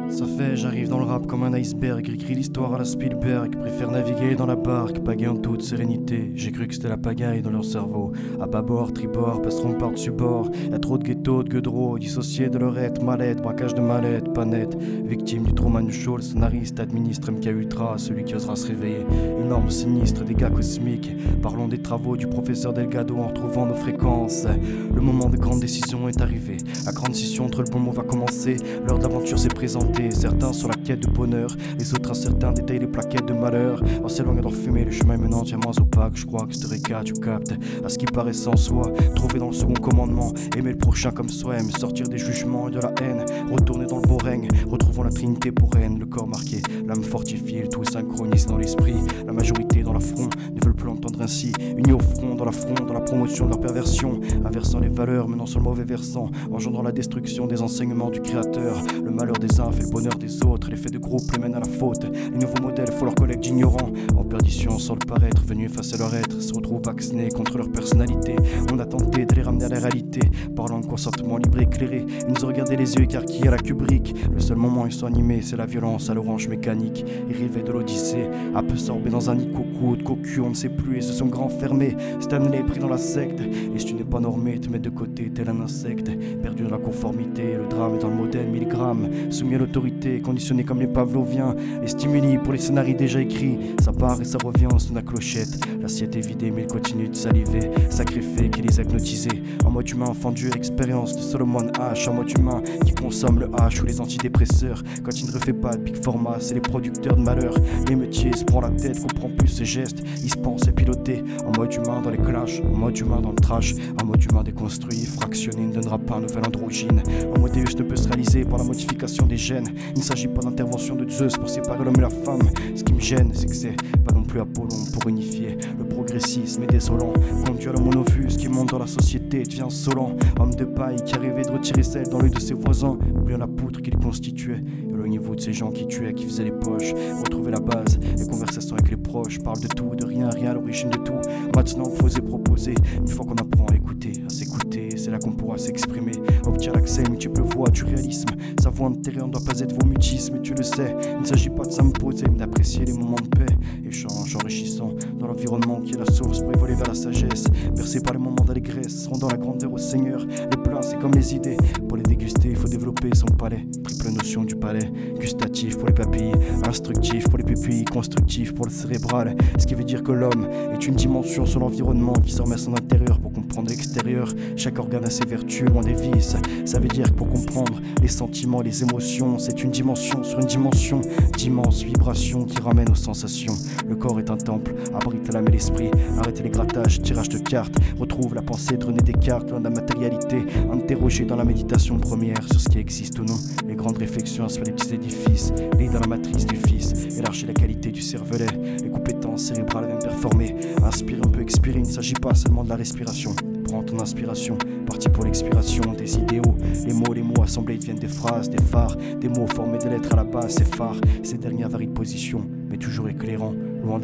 Ça fait, j'arrive dans le rap comme un iceberg, écrit l'histoire à la Spielberg, préfère naviguer dans la barque, pagaie en toute sérénité. J'ai cru que c'était la pagaille dans leur cerveau. À bâbord, tribord, passeront par-dessus bord. Y'a trop de ghettos, de gueudreaux, dissociés de leur être, mallette, braquage de mallette, pas net. Victime du Truman Show, le scénariste administre MK Ultra, celui qui osera se réveiller. Une norme sinistre, des gars cosmiques. Parlons des travaux du professeur Delgado en retrouvant nos fréquences. Le moment de grande décision est arrivé. La grande scission entre le bon mot va commencer. L'heure d'aventure s'est présentée. Certains sur la quête de bonheur, les autres incertains détaillent les plaquettes de malheur. En s'éloignant dans le fumé, le chemin menant tient moins opaque. Je crois que ce cas tu captes à ce qui paraît sans soi. Trouver dans le second commandement, aimer le prochain comme soi-même, sortir des jugements et de la haine, retourner dans le beau règne, retrouvons la trinité pour reine. Le corps marqué, l'âme fortifiée, le tout est synchronisé dans l'esprit. La majorité dans l'affront ne veulent plus l'entendre ainsi. Unis au front, dans l'affront, dans la promotion de leur perversion, inversant les valeurs, menant sur le mauvais versant, engendrant la destruction des enseignements du créateur. Le malheur des uns fait le bonheur des autres, l'effet de groupe les mène à la faute. Les nouveaux modèles font leur collègue d'ignorants, en perdition sans le paraître, venus effacer leur être, se retrouvent vaccinés contre leur personnalité. On a tenté de les ramener à la réalité, parlant de consentement libre et éclairé. Ils nous ont regardé les yeux écarquillés à la Kubrick. Le seul moment où ils sont animés, c'est la violence à l'orange mécanique. Ils rêvaient de l'Odyssée, à peu sorbés dans un nid coco de cocu, on ne sait plus, et se sont grands fermés. Stanley pris dans la secte, et si tu n'es pas normé, te mets de côté tel un insecte. Perdu dans la conformité, le drame est dans le modèle milligrammes. Soumis à l'autorité, conditionné comme les pavloviens. Les stimuli pour les scénarios déjà écrits. Ça part et ça revient, on sonne la clochette. L'assiette est vidée mais il continue de saliver. Sacrifié qui les a hypnotisés. En mode humain, fendu à l'expérience de Solomon H. En mode humain qui consomme le H ou les antidépresseurs. Quand il ne refait pas de big format, c'est les producteurs de malheur. Les métiers se prend la tête, comprend plus ses gestes. Il se pense et piloté. En mode humain dans les clashs, en mode humain dans le trash. En mode humain déconstruit, fractionné, ne donnera pas un nouvel androgyne. En mode Deus ne peut se réaliser par la modification des gènes. Il ne s'agit pas d'intervention de Zeus pour séparer l'homme et la femme. Ce qui me gêne, c'est que c'est pas non plus Apollon pour unifier. Le progressisme est désolant. Conduit à la monovue, ce qui monte dans la société devient insolent. Homme de paille qui arrivait de retirer celle dans l'œil de ses voisins, oubliant la poutre qu'il constituait. Éloignez-vous de ces gens qui tuaient, qui faisaient les poches. Retrouvez la base, les conversations avec les proches. Parlent de tout, de rien, rien à l'origine de tout. Maintenant, faut oser proposer. Une fois qu'on apprend à écouter, à s'écouter, c'est là qu'on pourra s'exprimer. Obtient l'accès à multiples voix du réalisme. Sa voix intérieure ne doit pas être vos mutismes, tu le sais. Il ne s'agit pas de s'imposer, mais d'apprécier les moments de paix. Échange enrichissant dans l'environnement qui est la source pour évoluer vers la sagesse. Bercé par les moments d'allégresse, rendant la grandeur au Seigneur. Les plats, c'est comme les idées. Pour les déguster, il faut développer son palais. Triple notion du palais. Gustatif pour les papilles, instructif pour les pupilles, constructif pour le cérébral. Ce qui veut dire que l'homme est une dimension sur l'environnement qui se remet à son intérieur pour comprendre l'extérieur. Chaque organe a ses vertus, loin des vices. Ça veut dire que pour comprendre les sentiments, les émotions, c'est une dimension sur une dimension d'immenses vibrations qui ramènent aux sensations. Le corps est un temple, abrite l'âme et l'esprit. Arrêtez les grattages, tirages de cartes. Retrouve la pensée de René Descartes, loin de la matérialité. Interroger dans la méditation première sur ce qui existe ou non. Les grandes réflexions sur les petits édifices. Lire dans la matrice du fils. Élargir la qualité du cervelet. Les compétences cérébrales même performées. Inspire un peu, expirer. Il ne s'agit pas seulement de la respiration. Prends ton inspiration, parti pour l'expiration des idéaux. Les mots assemblés deviennent des phrases, des phares. Des mots formés de lettres à la base, c'est phare. Ces dernières varient de position, mais toujours éclairant. Loin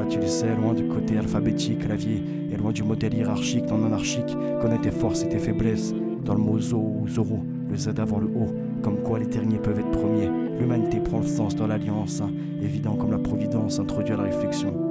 tu le sais, loin du côté alphabétique, clavier. Et loin du modèle hiérarchique, non anarchique. Connais tes forces et tes faiblesses. Dans le mot zo ou zoro, le Z avant le O. Comme quoi les derniers peuvent être premiers. L'humanité prend le sens dans l'alliance, évident comme la providence introduit à la réflexion.